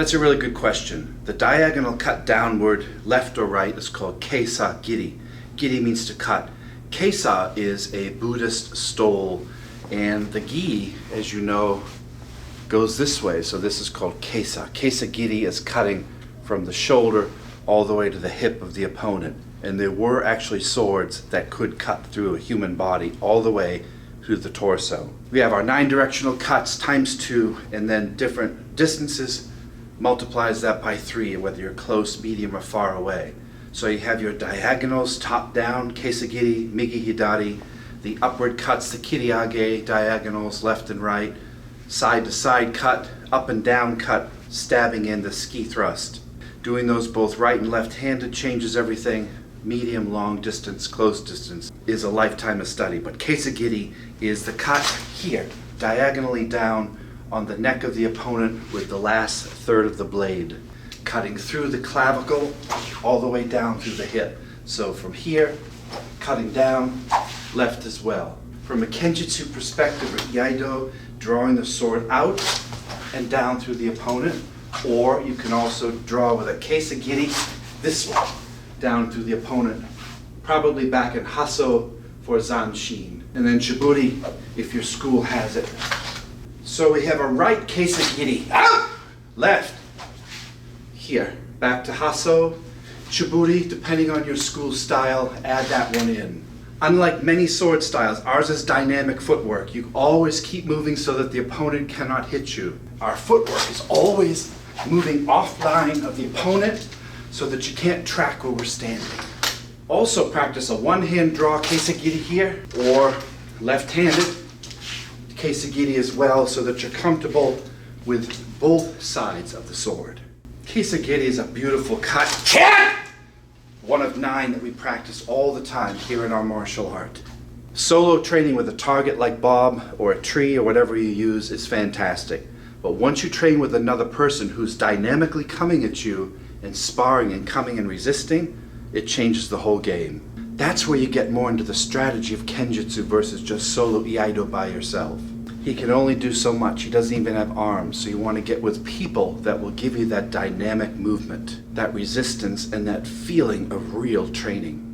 That's a really good question. The diagonal cut downward, left or right, is called Kesa Giri. Giri means to cut. Kesa is a Buddhist stole, and the gi, as you know, goes this way, so this is called Kesa. Kesa Giri is cutting from the shoulder all the way to the hip of the opponent. And there were actually swords that could cut through a human body all the way through the torso. We have our 9 directional cuts times 2, and then different distances multiplies that by 3, whether you're close, medium, or far away. So you have your diagonals, top down, Kesa Giri, migi hidari, the upward cuts, the kiriage, diagonals, left and right, side to side cut, up and down cut, stabbing in the ski thrust. Doing those both right and left-handed changes everything. Medium, long distance, close distance is a lifetime of study. But Kesa Giri is the cut here, diagonally down on the neck of the opponent with the last third of the blade, cutting through the clavicle all the way down through the hip. So from here, cutting down, left as well. From a Kenjutsu perspective, or Iaido, drawing the sword out and down through the opponent, or you can also draw with a Kesa Giri this way, down through the opponent, probably back in Hasso for Zanshin, and then Shiburi if your school has it. So we have a right Kesa Giri, left, here, back to Hasso, Shiburi, depending on your school style, add that one in. Unlike many sword styles, ours is dynamic footwork. You always keep moving so that the opponent cannot hit you. Our footwork is always moving offline of the opponent so that you can't track where we're standing. Also practice a one-hand draw Kesa Giri here, or left-handed Kesa Giri as well, so that you're comfortable with both sides of the sword. Kesa Giri is a beautiful cut. One of 9 that we practice all the time here in our martial art. Solo training with a target like Bob or a tree or whatever you use is fantastic. But once you train with another person who's dynamically coming at you and sparring and coming and resisting, it changes the whole game. That's where you get more into the strategy of Kenjutsu versus just solo Iaido by yourself. He can only do so much. He doesn't even have arms, so you want to get with people that will give you that dynamic movement, that resistance, and that feeling of real training.